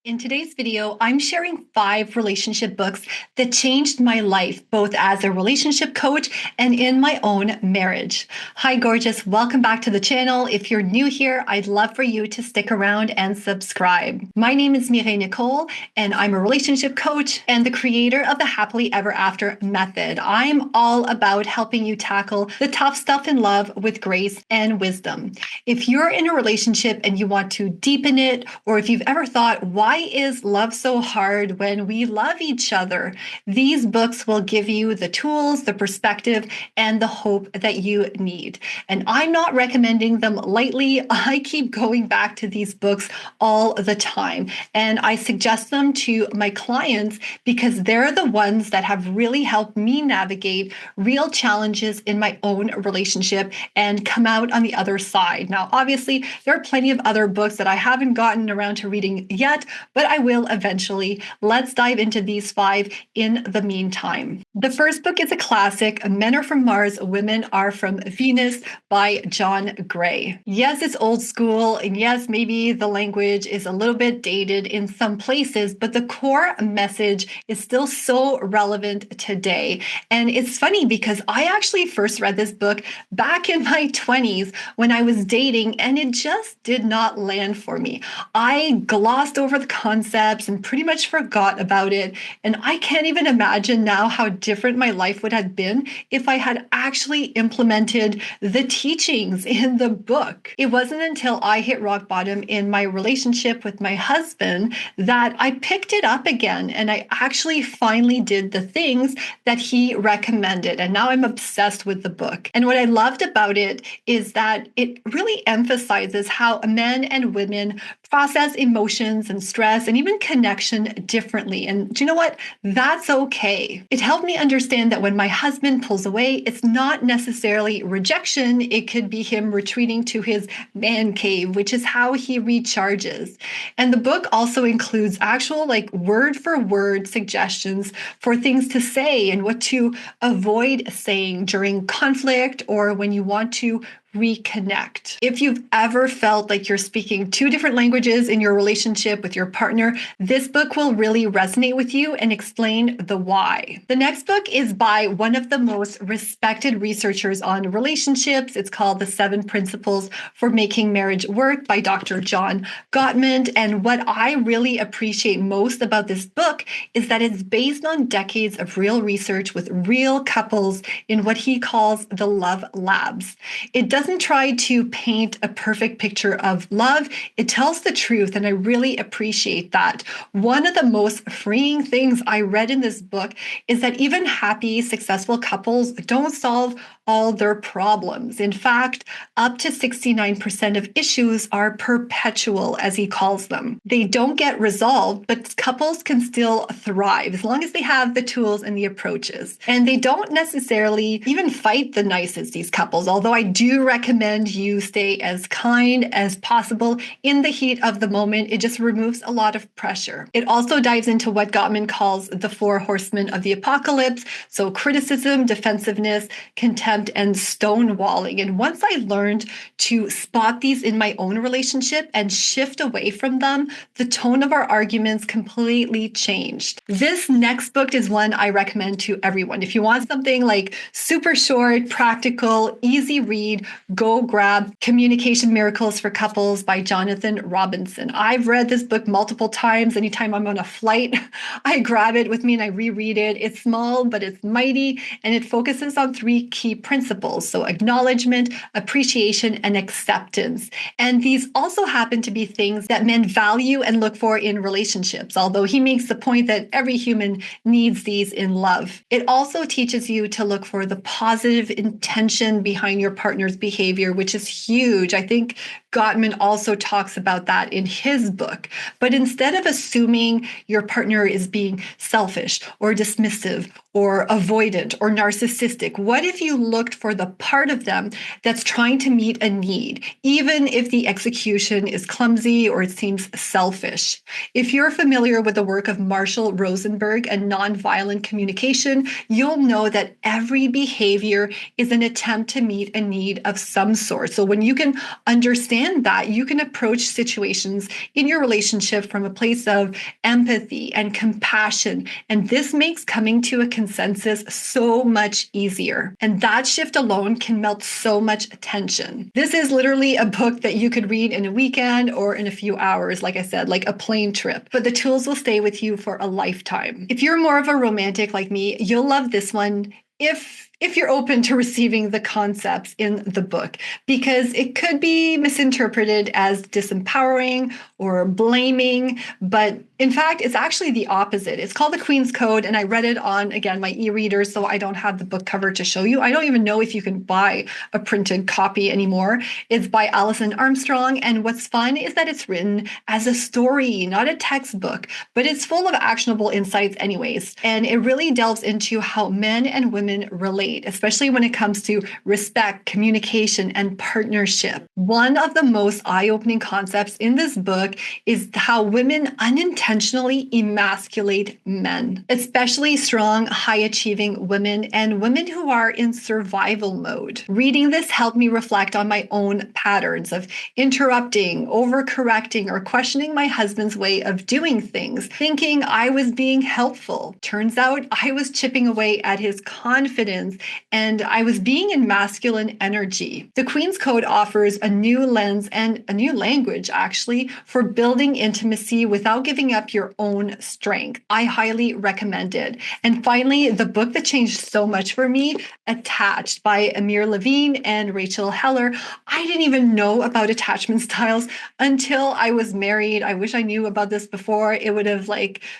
In today's video, I'm sharing 5 relationship books that changed my life, both as a relationship coach and in my own marriage. Hi, gorgeous. Welcome back to the channel. If you're new here, I'd love for you to stick around and subscribe. My name is Mireille Nicole, and I'm a relationship coach and the creator of the Happily Ever After method. I'm all about helping you tackle the tough stuff in love with grace and wisdom. If you're in a relationship and you want to deepen it, or if you've ever thought, why is love so hard when we love each other? These books will give you the tools, the perspective, and the hope that you need. And I'm not recommending them lightly. I keep going back to these books all the time. And I suggest them to my clients because they're the ones that have really helped me navigate real challenges in my own relationship and come out on the other side. Now, obviously, there are plenty of other books that I haven't gotten around to reading yet, but I will eventually. Let's dive into these 5 in the meantime. The first book is a classic, Men Are From Mars, Women Are From Venus by John Gray. Yes, it's old school, and yes, maybe the language is a little bit dated in some places, but the core message is still so relevant today. And it's funny because I actually first read this book back in my 20s when I was dating, and it just did not land for me. I glossed over the concepts and pretty much forgot about it. And I can't even imagine now how different my life would have been if I had actually implemented the teachings in the book. It wasn't until I hit rock bottom in my relationship with my husband that I picked it up again. And I actually finally did the things that he recommended. And now I'm obsessed with the book. And what I loved about it is that it really emphasizes how men and women process emotions and stress and even connection differently. And do you know what? That's okay. It helped me understand that when my husband pulls away, it's not necessarily rejection. It could be him retreating to his man cave, which is how he recharges. And the book also includes actual, word for word suggestions for things to say and what to avoid saying during conflict or when you want to reconnect. If you've ever felt like you're speaking 2 different languages in your relationship with your partner, this book will really resonate with you and explain the why. The next book is by one of the most respected researchers on relationships. It's called The 7 Principles for Making Marriage Work by Dr. John Gottman. And what I really appreciate most about this book is that it's based on decades of real research with real couples in what he calls the love labs. It doesn't try to paint a perfect picture of love. It tells the truth, and I really appreciate that. One of the most freeing things I read in this book is that even happy, successful couples don't solve all their problems. In fact, up to 69% of issues are perpetual, as he calls them. They don't get resolved, but couples can still thrive as long as they have the tools and the approaches. And they don't necessarily even fight the nicest, these couples, although I do recommend you stay as kind as possible in the heat of the moment. It just removes a lot of pressure. It also dives into what Gottman calls the 4 horsemen of the apocalypse. So criticism, defensiveness, contempt, and stonewalling. And once I learned to spot these in my own relationship and shift away from them, the tone of our arguments completely changed. This next book is one I recommend to everyone. If you want something like super short, practical, easy read, go grab Communication Miracles for Couples by Jonathan Robinson. I've read this book multiple times. Anytime I'm on a flight, I grab it with me and I reread it. It's small, but it's mighty, and it focuses on 3 key principles. So acknowledgement, appreciation, and acceptance. And these also happen to be things that men value and look for in relationships, although he makes the point that every human needs these in love. It also teaches you to look for the positive intention behind your partner's behavior, which is huge. I think Gottman also talks about that in his book. But instead of assuming your partner is being selfish or dismissive or avoidant or narcissistic? What if you looked for the part of them that's trying to meet a need, even if the execution is clumsy or it seems selfish? If you're familiar with the work of Marshall Rosenberg and nonviolent communication, you'll know that every behavior is an attempt to meet a need of some sort. So when you can understand that, you can approach situations in your relationship from a place of empathy and compassion. And this makes coming to a consensus so much easier. And that shift alone can melt so much tension. This is literally a book that you could read in a weekend or in a few hours, like I said, like a plane trip. But the tools will stay with you for a lifetime. If you're more of a romantic like me, you'll love this one if you're open to receiving the concepts in the book, because it could be misinterpreted as disempowering or blaming, but in fact, it's actually the opposite. It's called The Queen's Code, and I read it on, again, my e-reader, so I don't have the book cover to show you. I don't even know if you can buy a printed copy anymore. It's by Alison Armstrong, and what's fun is that it's written as a story, not a textbook, but it's full of actionable insights anyways, and it really delves into how men and women relate, especially when it comes to respect, communication, and partnership. One of the most eye-opening concepts in this book is how women unintentionally emasculate men, especially strong, high-achieving women and women who are in survival mode. Reading this helped me reflect on my own patterns of interrupting, overcorrecting, or questioning my husband's way of doing things, thinking I was being helpful. Turns out I was chipping away at his confidence and I was being in masculine energy. The Queen's Code offers a new lens and a new language, actually, for building intimacy without giving up your own strength. I highly recommend it. And finally, the book that changed so much for me, Attached by Amir Levine and Rachel Heller. I didn't even know about attachment styles until I was married. I wish I knew about this before. It would have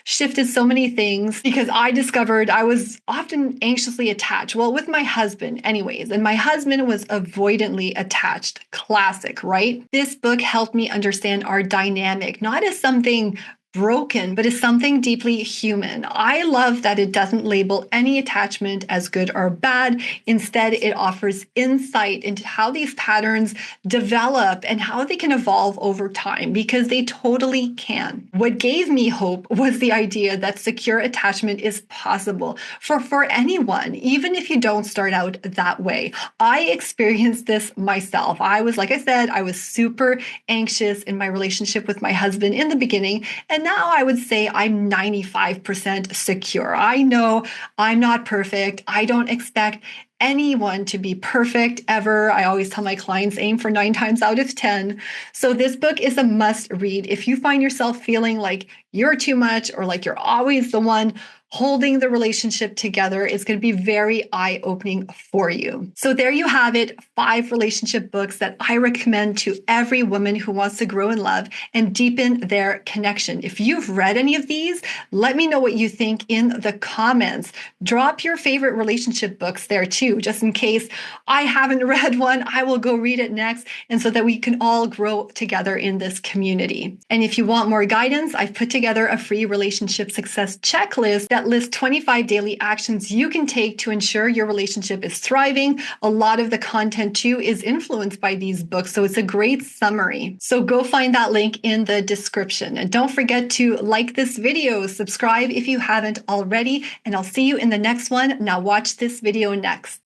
shifted so many things, because I discovered I was often anxiously attached. Well, with my husband anyways, and my husband was avoidantly attached. Classic, right? This book helped me understand our dynamic, not as something broken, but is something deeply human. I love that it doesn't label any attachment as good or bad. Instead, it offers insight into how these patterns develop and how they can evolve over time, because they totally can. What gave me hope was the idea that secure attachment is possible for anyone, even if you don't start out that way. I experienced this myself. Like I said, I was super anxious in my relationship with my husband in the beginning, and now I would say I'm 95% secure. I know I'm not perfect. I don't expect anyone to be perfect ever. I always tell my clients, aim for 9 times out of 10. So this book is a must read. If you find yourself feeling like you're too much or like you're always the one holding the relationship together, is going to be very eye-opening for you. So there you have it, 5 relationship books that I recommend to every woman who wants to grow in love and deepen their connection. If you've read any of these, let me know what you think in the comments. Drop your favorite relationship books there too, just in case I haven't read one, I will go read it next, and so that we can all grow together in this community. And if you want more guidance, I've put together a free relationship success checklist that lists 25 daily actions you can take to ensure your relationship is thriving. A lot of the content too is influenced by these books, so it's a great summary. So go find that link in the description. And don't forget to like this video, subscribe if you haven't already, and I'll see you in the next one. Now watch this video next.